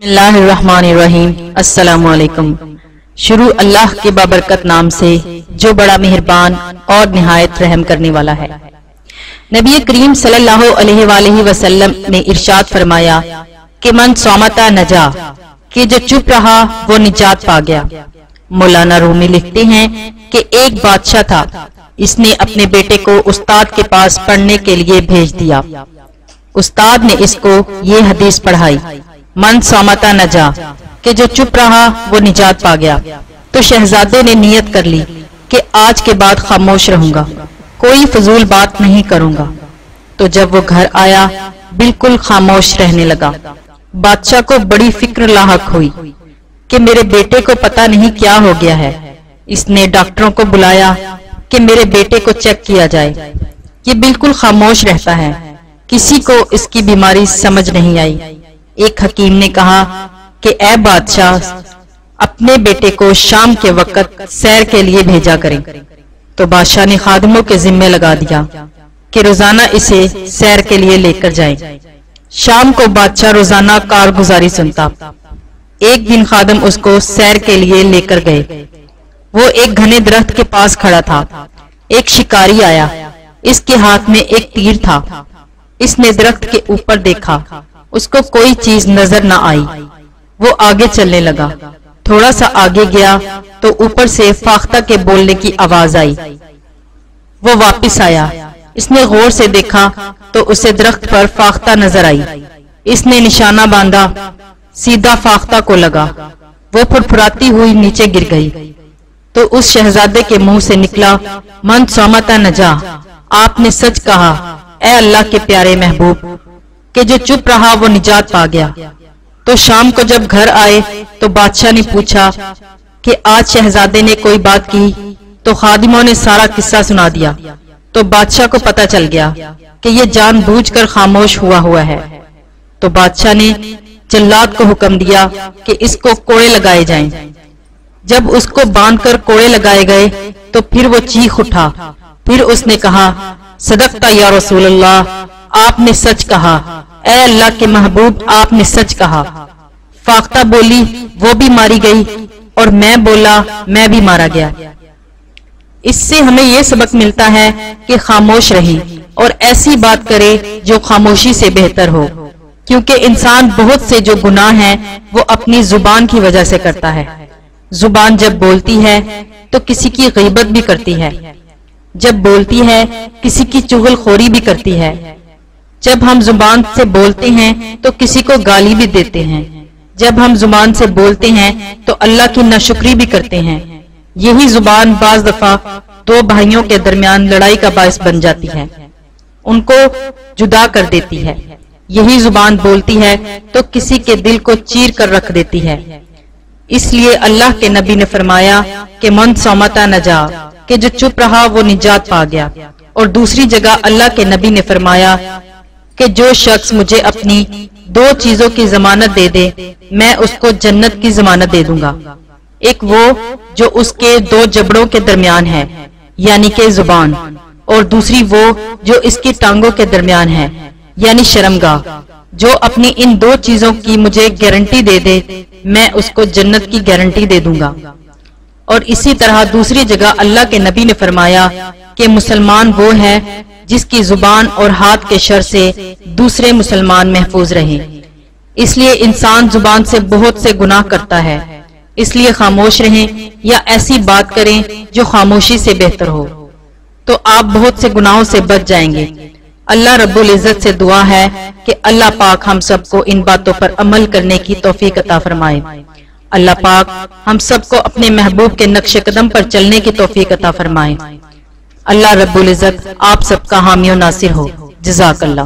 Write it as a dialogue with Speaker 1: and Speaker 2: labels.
Speaker 1: बिस्मिल्लाहिर्रहमानिर्रहीम। अस्सलामु अलैकुम। शुरू अल्लाह के बाबरकत नाम से जो बड़ा मेहरबान और निहायत रहम करने वाला है। नबी करीम सल्लल्लाहु अलैहि वसल्लम ने इरशाद फरमाया कि मन सौमता नजा, कि जो चुप रहा वो निजात पा गया। मौलाना रूमी लिखते हैं कि एक बादशाह था, इसने अपने बेटे को उस्ताद के पास पढ़ने के लिए भेज दिया। उस्ताद ने इसको ये हदीस पढ़ाई, मन सौमता नजा, कि जो चुप रहा वो निजात पा गया। तो शहजादे ने नियत कर ली कि आज के बाद खामोश रहूंगा, कोई फजूल बात नहीं करूंगा। तो जब वो घर आया बिल्कुल खामोश रहने लगा। बादशाह को बड़ी फिक्र लाहक हुई कि मेरे बेटे को पता नहीं क्या हो गया है। इसने डॉक्टरों को बुलाया कि मेरे बेटे को चेक किया जाए। ये बिल्कुल खामोश रहता है, किसी को इसकी बीमारी समझ नहीं आई। एक हकीम ने कहा कि ऐ बादशाह, अपने बेटे को शाम के वक्त सैर के लिए भेजा करें। तो बादशाह ने खादिमों के जिम्मे लगा दिया कि रोजाना इसे सैर के लिए लेकर जाएं। शाम को बादशाह रोजाना कारगुजारी सुनता। एक दिन खादिम उसको सैर के लिए लेकर गए। वो एक घने दरख्त के पास खड़ा था। एक शिकारी आया, इसके हाथ में एक तीर था। इसने दरख्त के ऊपर देखा, उसको कोई चीज नजर न आई। वो आगे चलने लगा। थोड़ा सा आगे गया तो ऊपर से फाख्ता के बोलने की आवाज आई। वो वापस आया, इसने गौर से देखा तो उसे दरख्त पर फाख्ता नजर आई। इसने निशाना बांधा, सीधा फाख्ता को लगा। वो फुरफुराती हुई नीचे गिर गई। तो उस शहजादे के मुंह से निकला, मन सौमता नजा, आपने सच कहा ऐ अल्लाह के प्यारे महबूब, कि जो चुप रहा वो निजात पा गया। तो शाम को जब घर आए तो बादशाह ने पूछा कि आज शहजादे ने कोई बात की। तो खादिमों ने सारा किस्सा सुना दिया। तो बादशाह को पता चल गया कि ये जानबूझकर खामोश हुआ है। तो बादशाह ने जल्लाद को हुक्म दिया कि इसको कोड़े लगाए जाएं। जब उसको बांधकर कोड़े लगाए गए तो फिर वो चीख उठा। फिर उसने कहा, सदकता या रसूल अल्लाह, आपने सच कहा, ऐ अल्लाह के महबूब आपने सच कहा। फाख्ता बोली, वो भी मारी गई, और मैं बोला, मैं भी मारा गया। इससे हमें यह सबक मिलता है कि खामोश रहे और ऐसी बात करे जो खामोशी से बेहतर हो, क्योंकि इंसान बहुत से जो गुनाह हैं वो अपनी जुबान की वजह से करता है। जुबान जब बोलती है तो किसी की गीबत भी करती है, जब बोलती है किसी की चुगलखोरी भी करती है। जब हम जुबान से बोलते हैं तो किसी को गाली भी देते हैं। जब हम जुबान से बोलते हैं तो अल्लाह की नाशुक्री भी करते हैं। यही जुबान बाज दफा दो भाइयों के दरमियान लड़ाई का बायस बन जाती है, उनको जुदा कर देती है। यही जुबान बोलती है तो किसी के दिल को चीर कर रख देती है। इसलिए अल्लाह के नबी ने फरमाया कि मन सौमता नजा, कि जो चुप रहा वो निजात पा गया। और दूसरी जगह अल्लाह के नबी ने फरमाया कि जो शख्स मुझे अपनी दो चीजों की जमानत दे दे, मैं उसको जन्नत की जमानत दे दूंगा। एक वो जो उसके दो जबड़ों के दरमियान है, यानी कि जुबान, और दूसरी वो जो इसकी टांगों के दरमियान है, यानी शर्मगाह। जो अपनी इन दो चीजों की मुझे गारंटी दे दे, मैं उसको जन्नत की गारंटी दे दूंगा। और इसी तरह दूसरी जगह अल्लाह के नबी ने फरमाया कि मुसलमान वो है जिसकी जुबान और हाथ के शर से दूसरे मुसलमान महफूज रहे। इसलिए इंसान जुबान से बहुत से गुनाह करता है, इसलिए खामोश रहें या ऐसी बात करें जो खामोशी से बेहतर हो, तो आप बहुत से गुनाहों से बच जाएंगे। अल्लाह रब्बुल इज्जत से दुआ है कि अल्लाह पाक हम सबको इन बातों पर अमल करने की तौफीक अता फरमाए। अल्लाह पाक हम सबको अपने महबूब के नक्शे कदम पर चलने की तौफीक अता फरमाए। अल्लाह रब्बुल इज्जत आप सबका हामी और नासिर हो। जज़ाकल्लाह।